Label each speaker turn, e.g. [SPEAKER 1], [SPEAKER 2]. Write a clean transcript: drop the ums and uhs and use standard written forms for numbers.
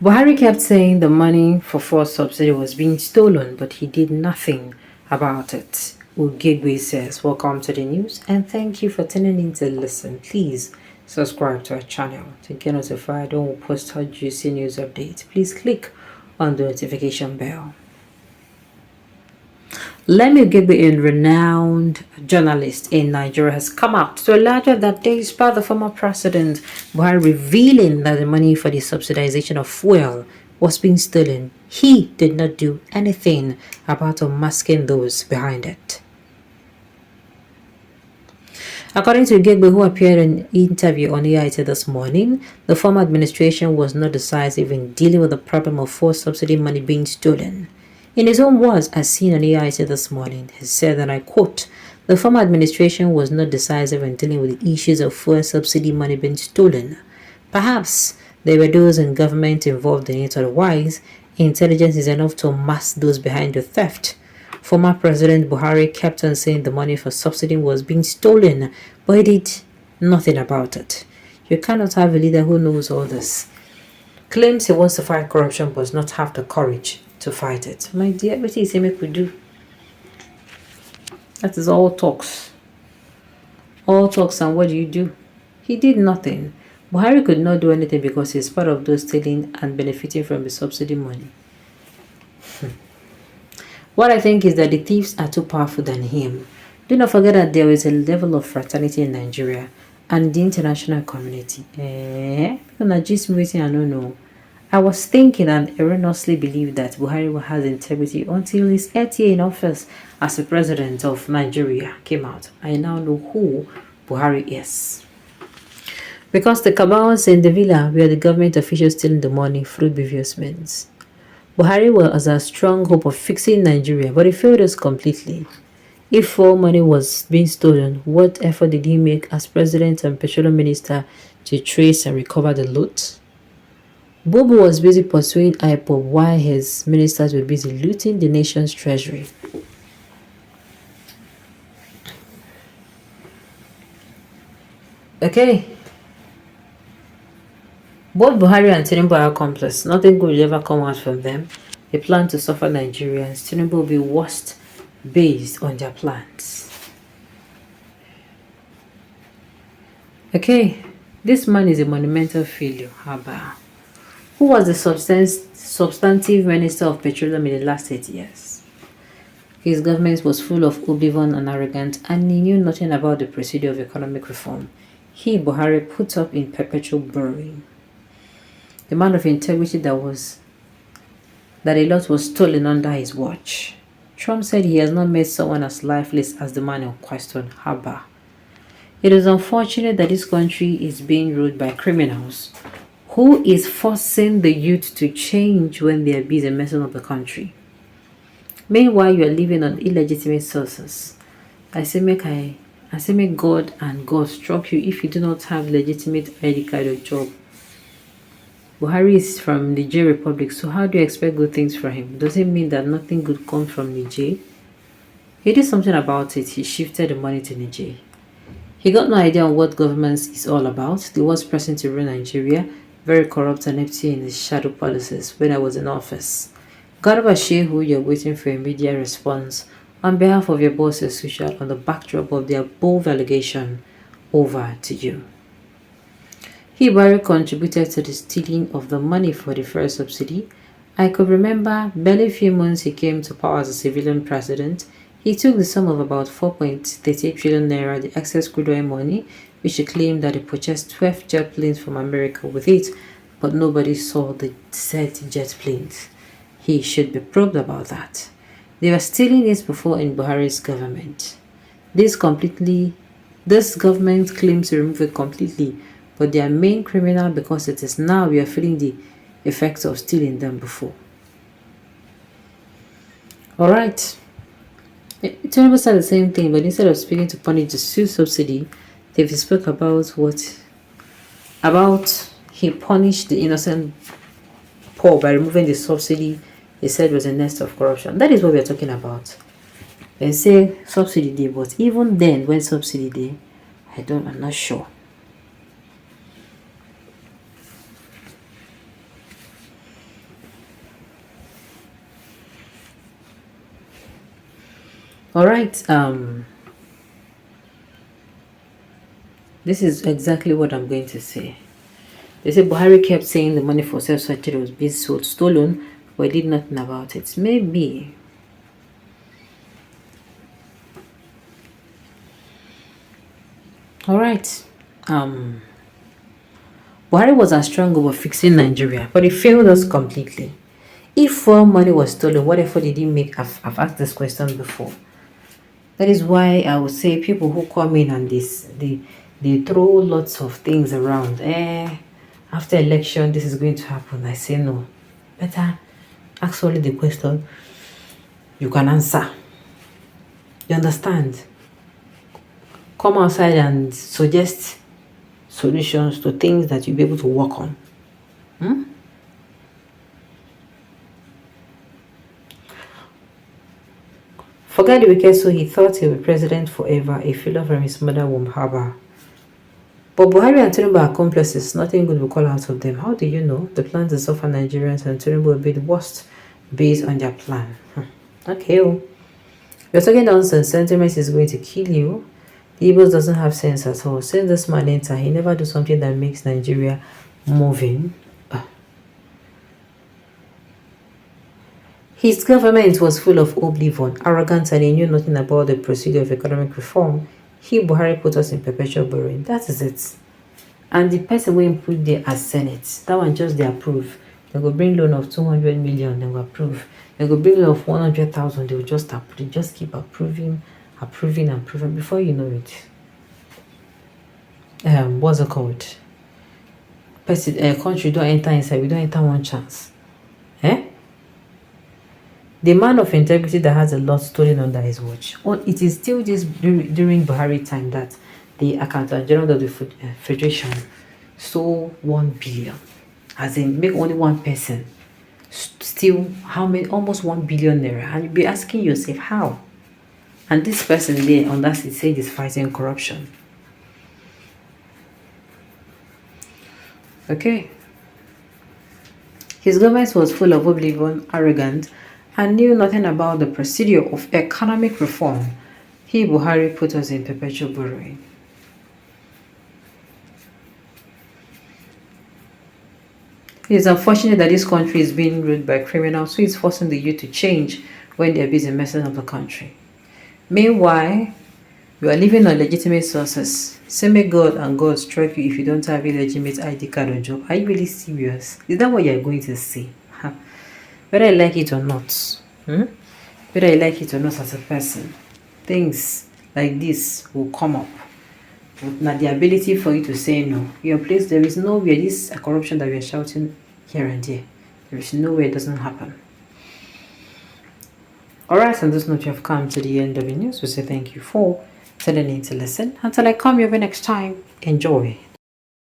[SPEAKER 1] Buhari kept saying the money for fuel subsidy was being stolen, but he did nothing about it. Ugegbe says, welcome to the news and thank you for tuning in to listen. Please subscribe to our channel to get notified when we post our juicy news updates. Please click on the notification bell. Lemi Ugegbe, a renowned journalist in Nigeria, has come out to allege that despite the former president Buhari revealing that the money for the subsidization of fuel was being stolen, he did not do anything about unmasking those behind it. According to Ugegbe, who appeared in an interview on AIT this morning, the former administration was not decisive in dealing with the problem of fuel subsidy money being stolen. In his own words, as seen on AIT this morning, he said, and I quote, the former administration was not decisive in dealing with the issues of fuel subsidy money being stolen. Perhaps there were those in government involved in it, otherwise, intelligence is enough to mask those behind the theft. Former President Buhari kept on saying the money for subsidy was being stolen, but he did nothing about it. You cannot have a leader who knows all this, claims he wants to fight corruption, but does not have the courage to fight it. My dear, what is he make we do? That is all talks. All talks, and what do you do? He did nothing. Buhari could not do anything because he's part of those stealing and benefiting from the subsidy money. What I think is that the thieves are too powerful than him. Do not forget that there is a level of fraternity in Nigeria and the international community. I don't know. I was thinking and erroneously believed that Buhari has integrity until his 8th year in office as the president of Nigeria came out. I now know who Buhari is. Because the cabals in the villa were the government officials stealing the money through previous means. Buhari was a strong hope of fixing Nigeria, but he failed us completely. If all money was being stolen, what effort did he make as president and petroleum minister to trace and recover the loot? Bobo was busy pursuing IPOB while his ministers were busy looting the nation's treasury. Okay. Both Buhari and Tinubu are accomplices. Nothing good will ever come out from them. They plan to suffer Nigerians. Tinubu will be worst based on their plans. Okay. This man is a monumental failure. Haba. Who was the substantive minister of petroleum in the last 8 years? His government was full of oblivion and arrogance, and he knew nothing about the procedure of economic reform. He, Buhari, put up in perpetual borrowing. The man of integrity that a lot was stolen under his watch. Trump said he has not met someone as lifeless as the man in question, Haba. It is unfortunate that this country is being ruled by criminals who is forcing the youth to change when they are busy messing up the country. Meanwhile, you are living on illegitimate sources. I say make God and God struck you if you do not have legitimate ID card or job. Buhari is from the Niger Republic, so how do you expect good things from him? Does it mean that nothing good comes from Niger? He did something about it. He shifted the money to Niger. He got no idea on what governance is all about. The worst person to run Nigeria, very corrupt and empty in his shadow policies when I was in office. Garba Shehu, you're waiting for a media response on behalf of your bosses, which are on the backdrop of the above allegation. Over to you. He Buhari contributed to the stealing of the money for the first subsidy. I could remember barely a few months he came to power as a civilian president. He took the sum of about 4.38 trillion naira, the excess crude oil money, which he claimed that he purchased 12 jet planes from America with it, but nobody saw the said jet planes. He should be probed about that. They were stealing it before in Buhari's government. This government claims to remove it completely, but they are main criminal because it is now we are feeling the effects of stealing them before. Alright. Tinubu said the same thing, but instead of speaking to punish the subsidy, they spoke about he punished the innocent poor by removing the subsidy he said was a nest of corruption. That is what we are talking about. They say subsidy day, but even then, when subsidy day, I'm not sure. All right. This is exactly what I'm going to say. They say Buhari kept saying the money for self-subsidy was being sold, stolen, but did nothing about it. Maybe. All right. Buhari was as strong over fixing Nigeria, but he failed us completely. If fuel money was stolen, what effort did he make? I've asked this question before. That is why I would say people who come in and they throw lots of things around. After election, this is going to happen. I say no. Better ask only the question you can answer. You understand? Come outside and suggest solutions to things that you'll be able to work on. Forget the wicked, so he thought he'll be president forever, a failure from his mother womb harbor. But Buhari and Tinubu are accomplices. Nothing good will come out of them. How do you know? The plan to suffer Nigerians and Tinubu will be the worst based on their plan. Okay. You're talking nonsense. Sentiment is going to kill you. The Igbos doesn't have sense at all. Since this man enter, he never do something that makes Nigeria moving. His government was full of oblivion, arrogance, and he knew nothing about the procedure of economic reform. He, Buhari, put us in perpetual borrowing. That is it. And the person we put there as Senate, that one just they approve. They go bring loan of 200 million, they will approve. They go bring loan of 100,000, they will just approve. They just keep approving before you know it. What's it called? Country don't enter inside, we don't enter one chance. The man of integrity that has a lot stolen under his watch. It is still this during Buhari time that the Accountant General of the Federation stole 1 billion. As in, make only one person steal how many? Almost 1 billion naira. And you'll be asking yourself, how? And this person there on that seat said he's fighting corruption. Okay. His government was full of oblivion, arrogant, and knew nothing about the procedure of economic reform. He, Buhari, put us in perpetual borrowing. It is unfortunate that this country is being ruled by criminals who is forcing the youth to change when they are busy messing up the country. Meanwhile, you are living on legitimate sources. Say may God and God strike you if you don't have a legitimate ID card or job. Are you really serious? Is that what you are going to say? Whether I like it or not, whether I like it or not as a person, things like this will come up. Not the ability for you to say no. Your place, there is nowhere this corruption that we are shouting here and there. There is nowhere it doesn't happen. Alright, on this note, you have come to the end of the news. We say thank you for tuning in to listen. Until I come your way next time, enjoy.